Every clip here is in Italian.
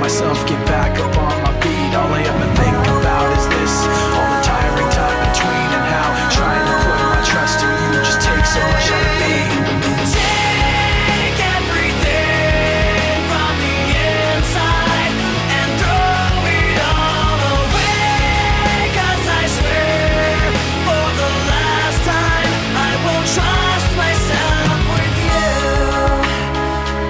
myself get back up on my feet. All I ever think about is this, all the tiring time between, and how trying to put my trust in you just takes so much out of me. Take everything from the inside and throw it all away, 'cause I swear for the last time I won't trust myself with you.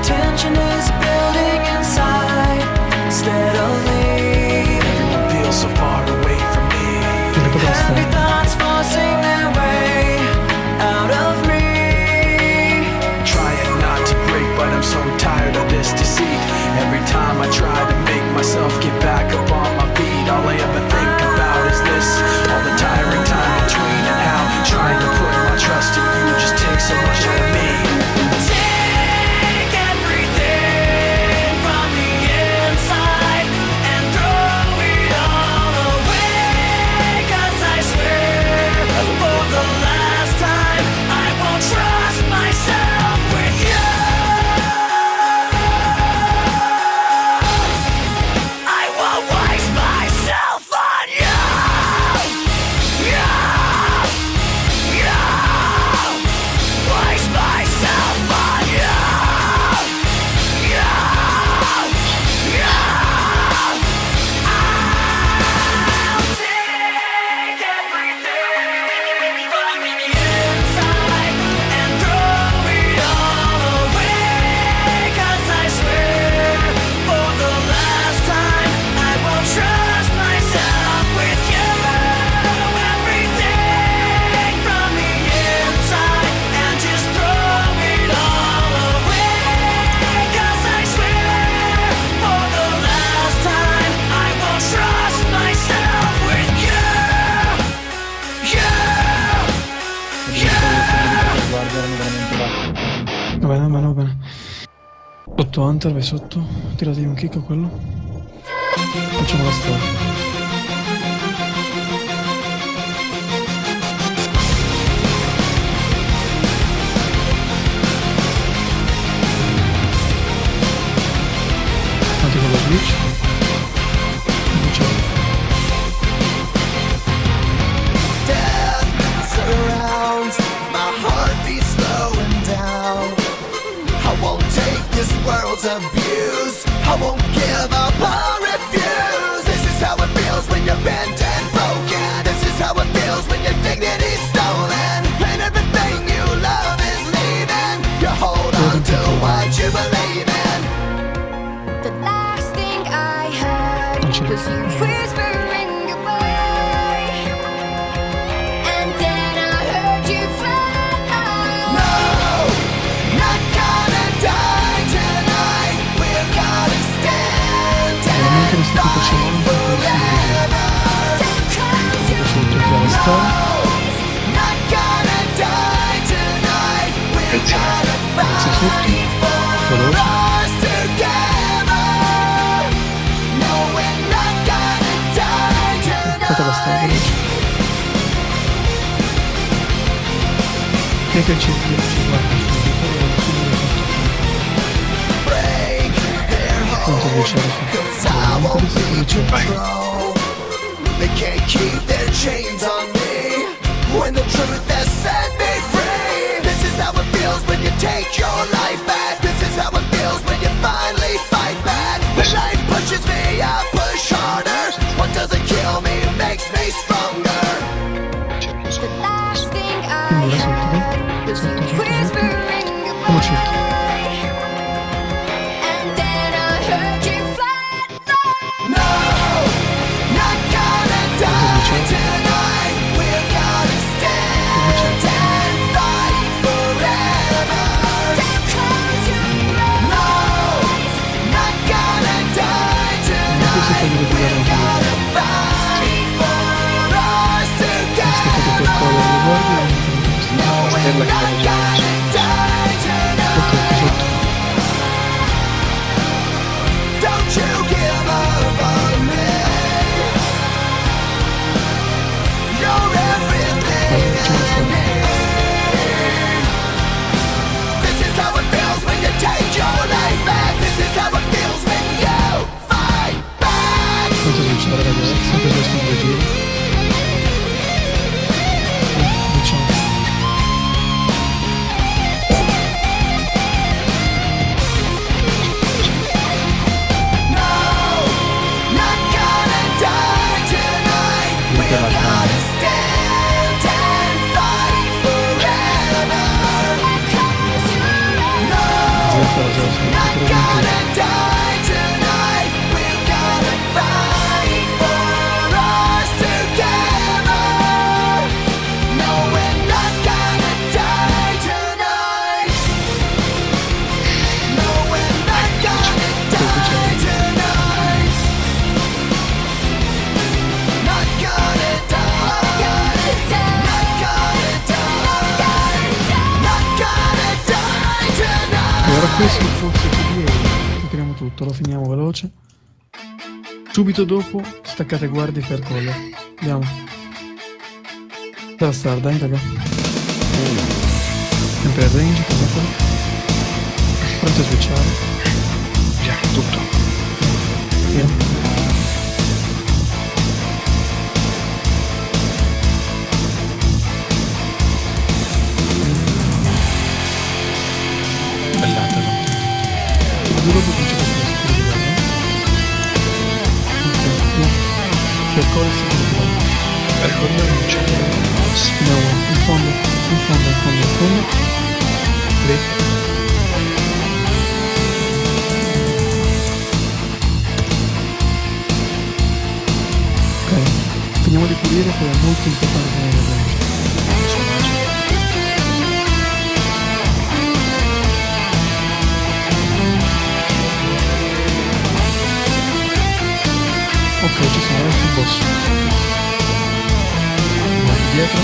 Tension is building inside steadily. Everyone feels so far away from me. Heavy thoughts forcing their way out of me. Trying not to break, but I'm so tired of this deceit. Every time I try to make myself get back up on my feet, all I ever think about is this, all the tiring time between, and how trying to put my trust in you just takes so much out of me. Take everything from the inside and throw it all away, 'cause I swear for the last time I won't trust myself with you. I won't waste myself on you. You, you, waste myself on you. You, you, I'll take everything from the inside and throw it all away, 'cause I swear for the last time I won't trust myself with you. Everything from the inside and just throw it all away, 'cause I swear for the last time I won't trust myself with you. Guardano veramente là. Va bene, va bene. Sotto Hunter, vai sotto. Tirati un kick a quello. Facciamo la storia. Fatti con lo switch. Death surrounds my heartbeat slowing down. I won't take this world's abuse. I won't give up or refuse. This is how it feels when you're bent and broken. This is how it feels when your dignity's stolen and everything you love is leaving. You hold on to what you believe in. The last thing I heard was you whispering goodbye, and then I heard you fly. No, not gonna die tonight. We're gonna stand and fight forever. No, not gonna die tonight. We're gonna fight for us together. No, we're not gonna die tonight. E che ci guarda Break their hold, 'cause I won't be control. They can't keep their chains on me when the truth has set me free. This is how it feels when you take your life back. This is how it feels when you finally fight back. When life pushes me, I push harder. What doesn't kill me makes me stronger. The last thing I heard was you whispering goodbye, and then I heard you fly. No, not gonna die tonight. We're gonna stand and fight forever. No, not gonna die tonight. We're gonna fight for us together. No, we're not gonna die tonight. Don't you give up on me. You're everything I need. This is how it feels when you take your life back. This is how it feels when you fight. questo forse PoV tiriamo tutto, lo finiamo veloce. Subito dopo staccate guardie e fair collar. Andiamo. Dalla star, dai raga. Sempre il range, calmatelo. Pronti a switchare. Via, tutto. Via. Bellatelo. Duro comincia a essere sicuro di guarda. Ok, via. Per collar sicuro di guarda. Per quello non c'è No, in fondo, in fondo, in fondo, in fondo. Lì. Ok, finiamo di pulire, poi è molto importante tenere il range. Ok, ci sono adesso il boss. Guardi dietro.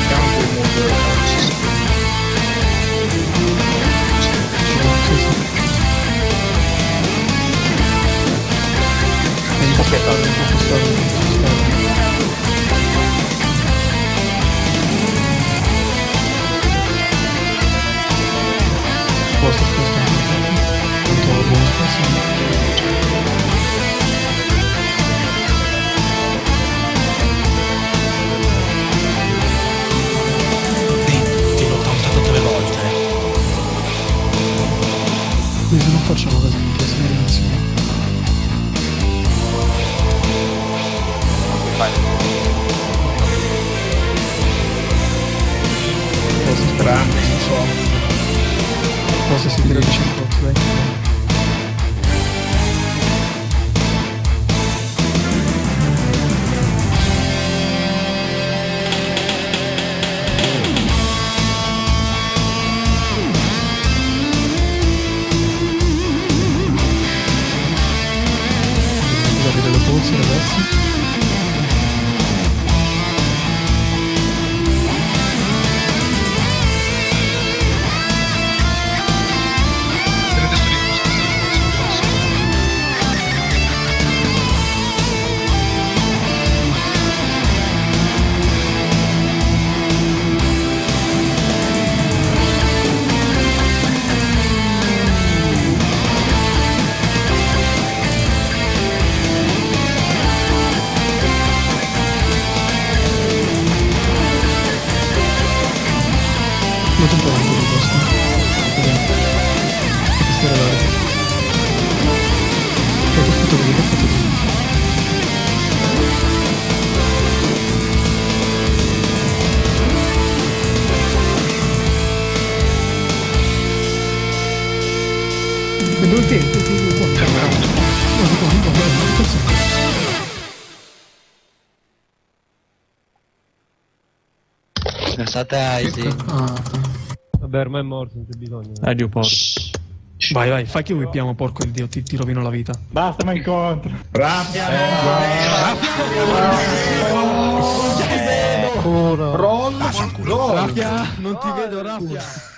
Campo il mondo. Sì, sì. Aspettate, posto spostare. Tanto buono spazio. Ti l'ho tantato 3 volte. Quindi se non facciamo così, mi piace l'inizio. Vai. Posso sperare, non so. Posso si tira vicino al box, dai. Da vedere le polsi, ragazzi. Tenete sto di Molto importante il posto. Vediamo. E questa era l'area. Fate tutto così, fate tutto così. E dove tempo? fermerà un po'. No, di qua, di qua. State Easy. Vabbè, ormai è morto, non c'è bisogno. Dio porco. Vai, vai, fai che whippiamo, porco il dio, ti rovino la vita. Basta, ma incontro. Raffia! Ora. Roll! Raffia, non ti vedo, Raffia.